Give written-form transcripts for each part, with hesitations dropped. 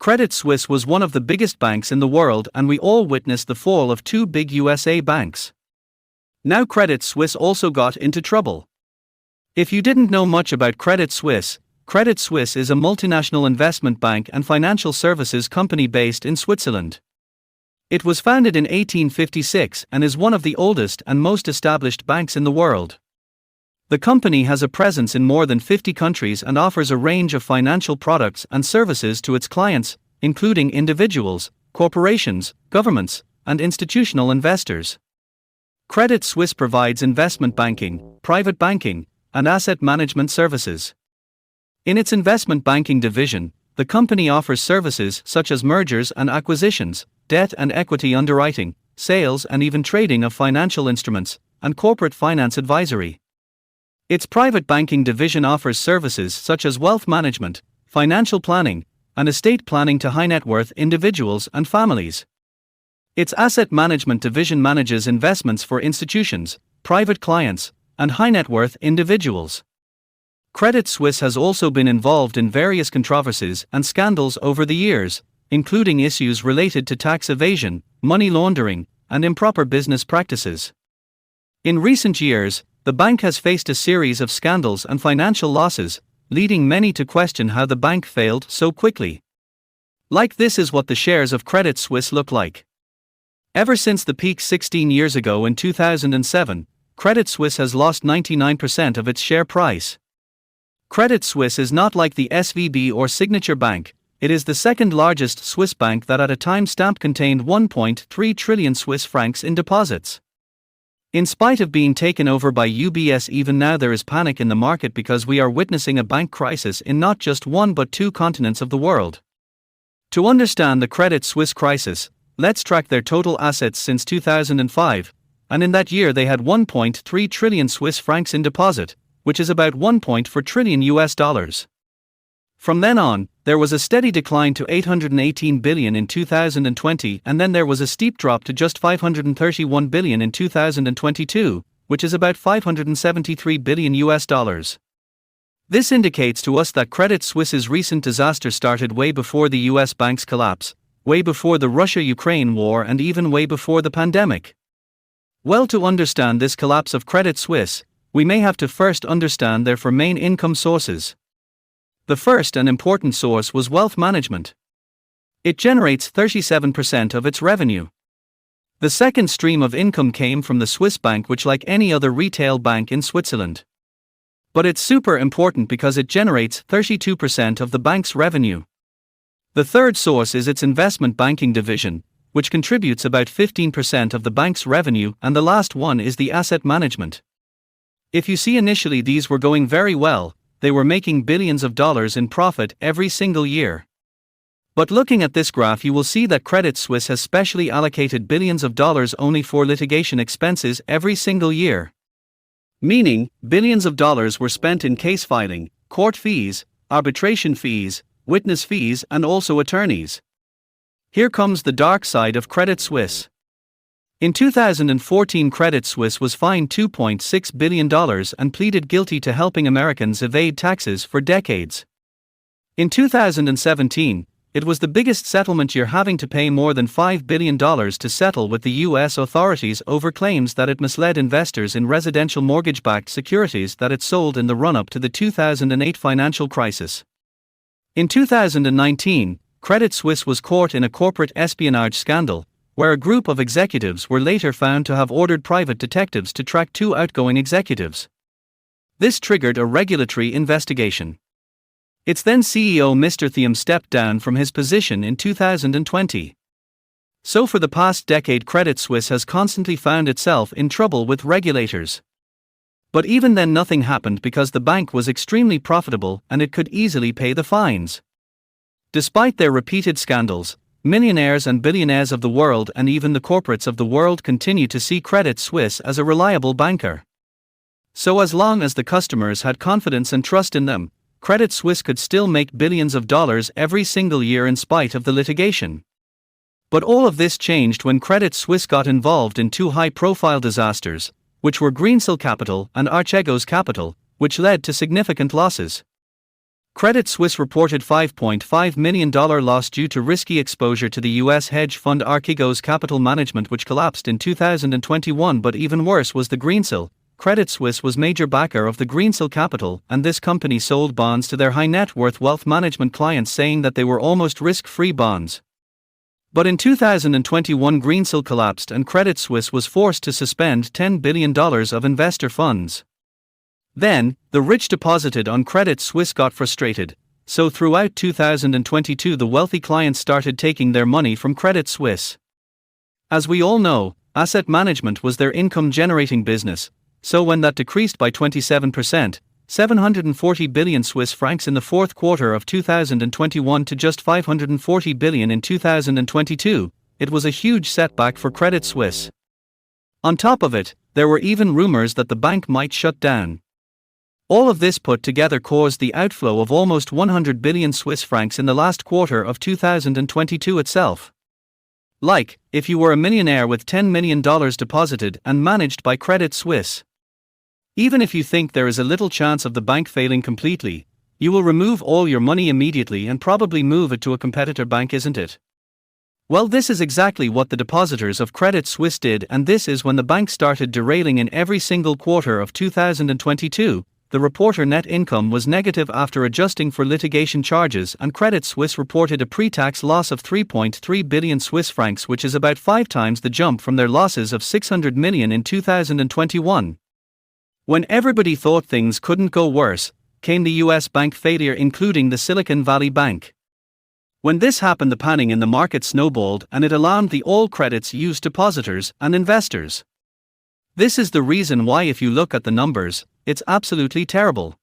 Credit Suisse was one of the biggest banks in the world, and we all witnessed the fall of two big USA banks. Now Credit Suisse also got into trouble. If you didn't know much about Credit Suisse is a multinational investment bank and financial services company based in Switzerland. It was founded in 1856 and is one of the oldest and most established banks in the world. The company has a presence in more than 50 countries and offers a range of financial products and services to its clients, including individuals, corporations, governments, and institutional investors. Credit Suisse provides investment banking, private banking, and asset management services. In its investment banking division, the company offers services such as mergers and acquisitions, debt and equity underwriting, sales and even trading of financial instruments, and corporate finance advisory. Its private banking division offers services such as wealth management, financial planning, and estate planning to high-net-worth individuals and families. Its asset management division manages investments for institutions, private clients, and high-net-worth individuals. Credit Suisse has also been involved in various controversies and scandals over the years, including issues related to tax evasion, money laundering, and improper business practices. In recent years, the bank has faced a series of scandals and financial losses, leading many to question how the bank failed so quickly. Like this is what the shares of Credit Suisse look like. Ever since the peak 16 years ago in 2007, Credit Suisse has lost 99% of its share price. Credit Suisse is not like the SVB or Signature Bank. It is the second largest Swiss bank that at a time stamp contained 1.3 trillion Swiss francs in deposits. In spite of being taken over by UBS, even now there is panic in the market because we are witnessing a bank crisis in not just one but two continents of the world. To understand the Credit Suisse crisis, let's track their total assets since 2005, and in that year they had 1.3 trillion Swiss francs in deposit, which is about 1.4 trillion US dollars. From then on, there was a steady decline to 818 billion in 2020, and then there was a steep drop to just 531 billion in 2022, which is about 573 billion US dollars. This indicates to us that Credit Suisse's recent disaster started way before the US bank's collapse, way before the Russia-Ukraine war, and even way before the pandemic. Well, to understand this collapse of Credit Suisse, we may have to first understand their four main income sources. The first and important source was wealth management. It generates 37% of its revenue. The second stream of income came from the Swiss bank, which like any other retail bank in Switzerland. But it's super important because it generates 32% of the bank's revenue. The third source is its investment banking division, which contributes about 15% of the bank's revenue, and the last one is the asset management. If you see, initially these were going very well. They were making billions of dollars in profit every single year. But looking at this graph, you will see that Credit Suisse has specially allocated billions of dollars only for litigation expenses every single year. Meaning, billions of dollars were spent in case filing, court fees, arbitration fees, witness fees, and also attorneys. Here comes the dark side of Credit Suisse. In 2014, Credit Suisse was fined $2.6 billion and pleaded guilty to helping Americans evade taxes for decades. In 2017, it was the biggest settlement year, having to pay more than $5 billion to settle with the U.S. authorities over claims that it misled investors in residential mortgage-backed securities that it sold in the run-up to the 2008 financial crisis. In 2019, Credit Suisse was caught in a corporate espionage scandal, where a group of executives were later found to have ordered private detectives to track two outgoing executives. This triggered a regulatory investigation. Its then CEO Mr. Thiam stepped down from his position in 2020. So for the past decade, Credit Suisse has constantly found itself in trouble with regulators. But even then nothing happened because the bank was extremely profitable and it could easily pay the fines. Despite their repeated scandals, millionaires and billionaires of the world and even the corporates of the world continue to see Credit Suisse as a reliable banker. So as long as the customers had confidence and trust in them, Credit Suisse could still make billions of dollars every single year in spite of the litigation. But all of this changed when Credit Suisse got involved in two high-profile disasters, which were Greensill Capital and Archegos Capital, which led to significant losses. Credit Suisse reported $5.5 million loss due to risky exposure to the U.S. hedge fund Archegos Capital Management, which collapsed in 2021. But even worse was the Greensill. Credit Suisse was major backer of the Greensill Capital, and this company sold bonds to their high-net-worth wealth management clients, saying that they were almost risk-free bonds. But in 2021, Greensill collapsed and Credit Suisse was forced to suspend $10 billion of investor funds. Then, the rich deposited on Credit Suisse got frustrated, so throughout 2022 the wealthy clients started taking their money from Credit Suisse. As we all know, asset management was their income-generating business, so when that decreased by 27%, 740 billion Swiss francs in the fourth quarter of 2021 to just 540 billion in 2022, it was a huge setback for Credit Suisse. On top of it, there were even rumors that the bank might shut down. All of this put together caused the outflow of almost 100 billion Swiss francs in the last quarter of 2022 itself. Like, if you were a millionaire with $10 million deposited and managed by Credit Suisse. Even if you think there is a little chance of the bank failing completely, you will remove all your money immediately and probably move it to a competitor bank, isn't it? Well, this is exactly what the depositors of Credit Suisse did, and this is when the bank started derailing in every single quarter of 2022. The reporter net income was negative after adjusting for litigation charges, and Credit Suisse reported a pre-tax loss of 3.3 billion Swiss francs, which is about 5 times the jump from their losses of 600 million in 2021. When everybody thought things couldn't go worse, came the US bank failure, including the Silicon Valley Bank. When this happened, the panic in the market snowballed and it alarmed the all Credit Suisse depositors and investors. This is the reason why, if you look at the numbers, it's absolutely terrible.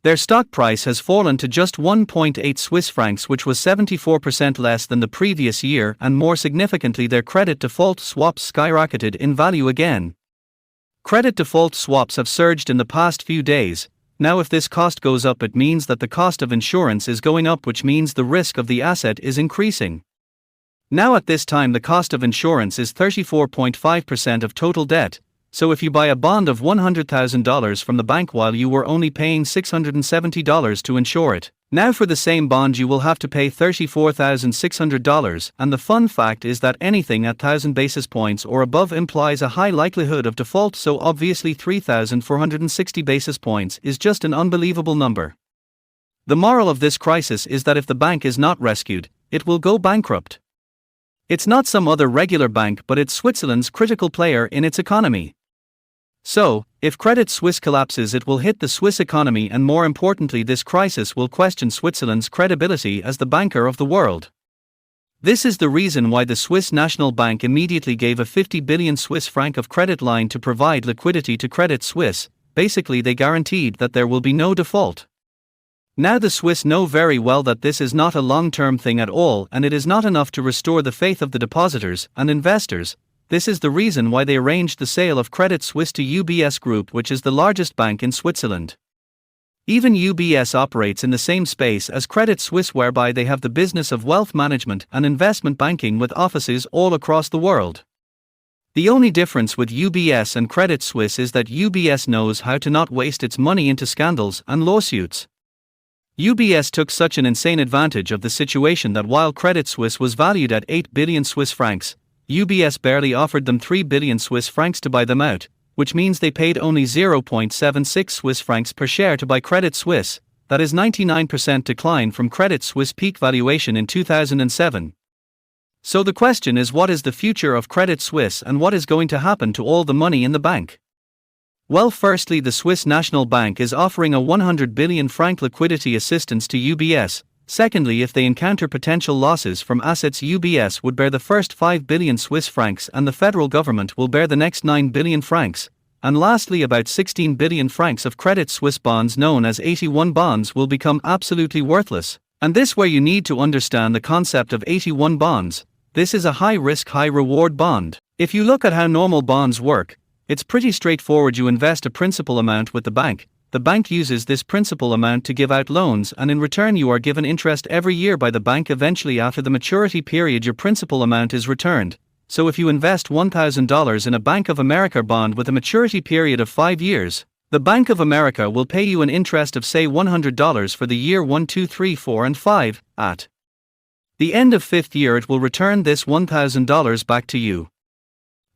Their stock price has fallen to just 1.8 Swiss francs, which was 74% less than the previous year, and more significantly, their credit default swaps skyrocketed in value again. Credit default swaps have surged in the past few days. Now if this cost goes up, it means that the cost of insurance is going up, which means the risk of the asset is increasing. Now at this time the cost of insurance is 34.5% of total debt, so if you buy a bond of $100,000 from the bank while you were only paying $670 to insure it, now for the same bond you will have to pay $34,600, and the fun fact is that anything at 1,000 basis points or above implies a high likelihood of default, so obviously 3,460 basis points is just an unbelievable number. The moral of this crisis is that if the bank is not rescued, it will go bankrupt. It's not some other regular bank, but it's Switzerland's critical player in its economy. So, if Credit Suisse collapses, it will hit the Swiss economy, and more importantly, this crisis will question Switzerland's credibility as the banker of the world. This is the reason why the Swiss National Bank immediately gave a 50 billion Swiss franc of credit line to provide liquidity to Credit Suisse. Basically, they guaranteed that there will be no default. Now the Swiss know very well that this is not a long-term thing at all, and it is not enough to restore the faith of the depositors and investors. This is the reason why they arranged the sale of Credit Suisse to UBS Group, which is the largest bank in Switzerland. Even UBS operates in the same space as Credit Suisse, whereby they have the business of wealth management and investment banking with offices all across the world. The only difference with UBS and Credit Suisse is that UBS knows how to not waste its money into scandals and lawsuits. UBS took such an insane advantage of the situation that while Credit Suisse was valued at 8 billion Swiss francs, UBS barely offered them 3 billion Swiss francs to buy them out, which means they paid only 0.76 Swiss francs per share to buy Credit Suisse. That is 99% decline from Credit Suisse peak valuation in 2007. So the question is, what is the future of Credit Suisse and what is going to happen to all the money in the bank? Well, firstly, the Swiss National Bank is offering a 100 billion franc liquidity assistance to UBS. Secondly, if they encounter potential losses from assets, UBS would bear the first 5 billion Swiss francs and the federal government will bear the next 9 billion francs. And lastly, about 16 billion francs of Credit Suisse bonds known as 81 bonds will become absolutely worthless. And this where you need to understand the concept of 81 bonds. This is a high-risk, high-reward bond. If you look at how normal bonds work, it's pretty straightforward. You invest a principal amount with the bank uses this principal amount to give out loans, and in return you are given interest every year by the bank. Eventually, after the maturity period, your principal amount is returned. So if you invest $1,000 in a Bank of America bond with a maturity period of 5 years, The Bank of America will pay you an interest of say $100 for the year 1, 2, 3, 4, and 5. At the end of 5th year it will return this $1,000 back to you.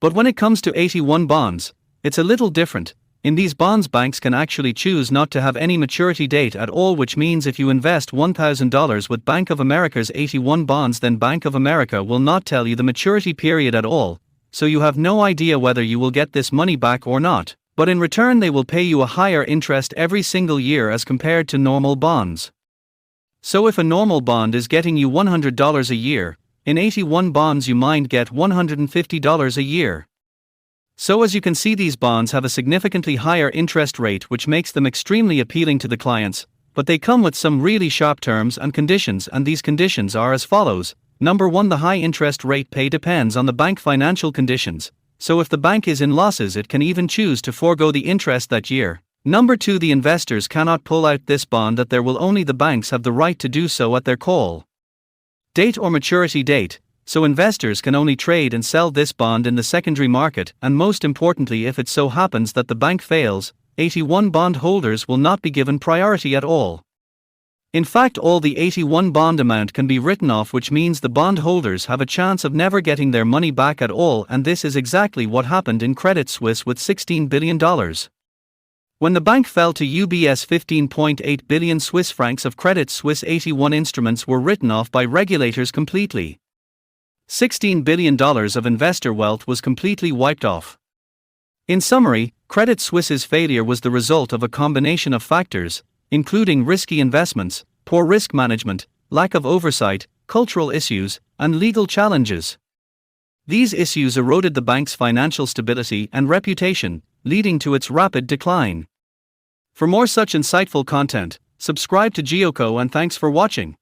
But when it comes to 81 bonds, it's a little different. In these bonds, banks can actually choose not to have any maturity date at all, which means if you invest $1,000 with Bank of America's 81 bonds, then Bank of America will not tell you the maturity period at all, so you have no idea whether you will get this money back or not, but in return they will pay you a higher interest every single year as compared to normal bonds. So if a normal bond is getting you $100 a year, in 81 bonds you might get $150 a year. So as you can see, these bonds have a significantly higher interest rate, which makes them extremely appealing to the clients, but they come with some really sharp terms and conditions, and these conditions are as follows. Number 1, the high interest rate pay depends on the bank financial conditions, so if the bank is in losses it can even choose to forego the interest that year. Number 2, the investors cannot pull out this bond, that there will only the banks have the right to do so at their call date or maturity date. So investors can only trade and sell this bond in the secondary market, and most importantly, if it so happens that the bank fails, 81 bond holders will not be given priority at all. In fact, all the 81 bond amount can be written off, which means the bond holders have a chance of never getting their money back at all, and this is exactly what happened in Credit Suisse with $16 billion. When the bank fell to UBS, 15.8 billion Swiss francs of Credit Suisse 81 instruments were written off by regulators completely. $16 billion of investor wealth was completely wiped off. In summary, Credit Suisse's failure was the result of a combination of factors, including risky investments, poor risk management, lack of oversight, cultural issues, and legal challenges. These issues eroded the bank's financial stability and reputation, leading to its rapid decline. For more such insightful content, subscribe to Geoeco, and thanks for watching.